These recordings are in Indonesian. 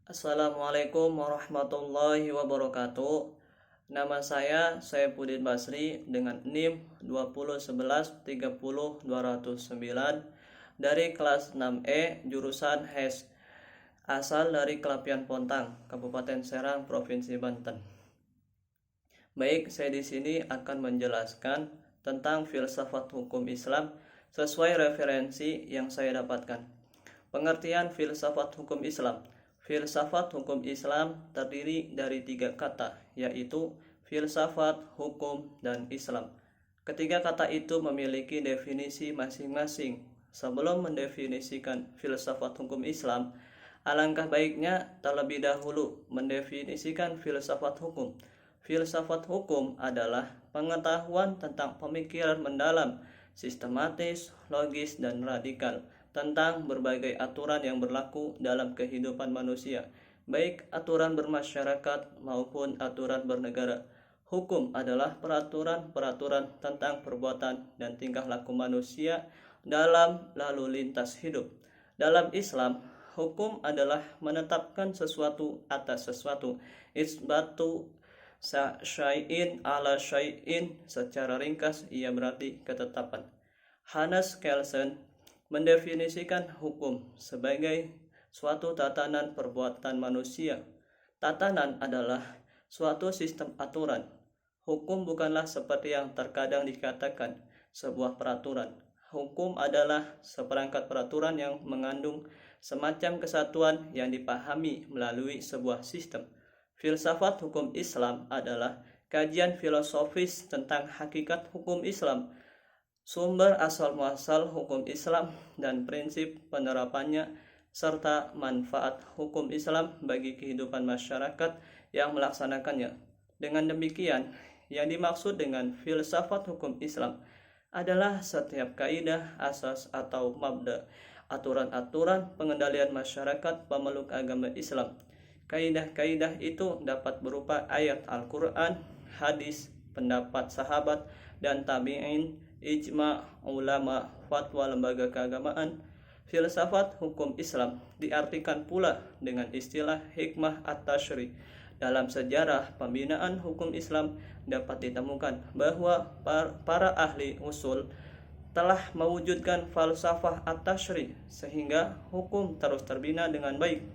Assalamualaikum warahmatullahi wabarakatuh. Nama saya Saifuddin Basri dengan NIM 201130209 dari kelas 6E jurusan HES, asal dari Kelapian Pontang, Kabupaten Serang, Provinsi Banten. Baik, saya di sini akan menjelaskan tentang filsafat hukum Islam sesuai referensi yang saya dapatkan. Pengertian filsafat hukum Islam. Filsafat hukum Islam terdiri dari 3 kata, yaitu filsafat, hukum, dan Islam. Ketiga kata itu memiliki definisi masing-masing. Sebelum mendefinisikan filsafat hukum Islam, alangkah baiknya terlebih dahulu mendefinisikan filsafat hukum. Filsafat hukum adalah pengetahuan tentang pemikiran mendalam, sistematis, logis, dan radikal tentang berbagai aturan yang berlaku dalam kehidupan manusia, baik aturan bermasyarakat maupun aturan bernegara. Hukum adalah peraturan-peraturan tentang perbuatan dan tingkah laku manusia dalam lalu lintas hidup. Dalam Islam, hukum adalah menetapkan sesuatu atas sesuatu. Isbatu syai'in ala syai'in, secara ringkas ia berarti ketetapan. Hannes Kelsen mendefinisikan hukum sebagai suatu tatanan perbuatan manusia. Tatanan adalah suatu sistem aturan. Hukum bukanlah seperti yang terkadang dikatakan sebuah peraturan. Hukum adalah seperangkat peraturan yang mengandung semacam kesatuan yang dipahami melalui sebuah sistem. Filsafat hukum Islam adalah kajian filosofis tentang hakikat hukum Islam, sumber asal-muasal hukum Islam dan prinsip penerapannya, serta manfaat hukum Islam bagi kehidupan masyarakat yang melaksanakannya. Dengan demikian, yang dimaksud dengan filsafat hukum Islam adalah setiap kaidah, asas atau mabda, aturan-aturan pengendalian masyarakat pemeluk agama Islam. Kaidah-kaidah itu dapat berupa ayat Al-Quran, hadis, pendapat sahabat dan tabi'in, ijma' ulama, fatwa lembaga keagamaan. Filsafat hukum Islam diartikan pula dengan istilah hikmah at-tashri'. Dalam sejarah pembinaan hukum Islam dapat ditemukan bahwa para ahli usul telah mewujudkan falsafah at-tashri' sehingga hukum terus terbina dengan baik.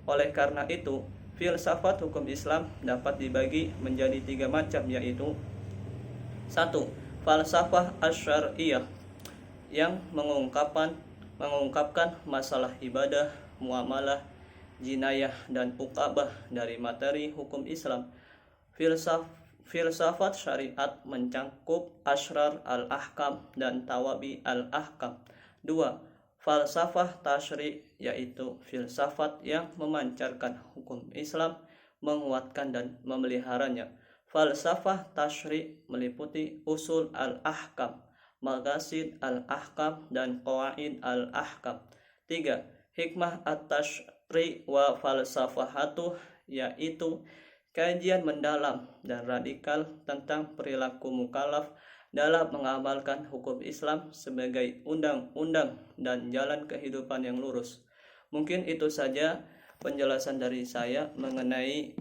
Oleh karena itu, filsafat hukum Islam dapat dibagi menjadi 3 macam, yaitu 1. Falsafah asy-syar'iyyah yang mengungkapkan masalah ibadah, muamalah, jinayah, dan uqabah dari materi hukum Islam. Filsafat syariat mencakup asrar al-ahkam dan tawabi al-ahkam. 2. Falsafah tasyri', yaitu filsafat yang memancarkan hukum Islam, menguatkan dan memeliharanya. Falsafah tasyri' meliputi usul al-ahkam, maqasid al-ahkam, dan qawaid al-ahkam. 3. Hikmah at-tashri' wa falsafahatuh, yaitu kajian mendalam dan radikal tentang perilaku mukallaf dalam mengamalkan hukum Islam sebagai undang-undang dan jalan kehidupan yang lurus. Mungkin itu saja penjelasan dari saya mengenai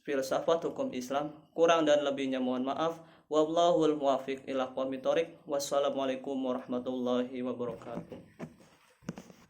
filsafat hukum Islam. Kurang dan lebihnya mohon maaf. Wallahul muwaffiq ila aqwamit thoriq. Wassalamualaikum warahmatullahi wabarakatuh.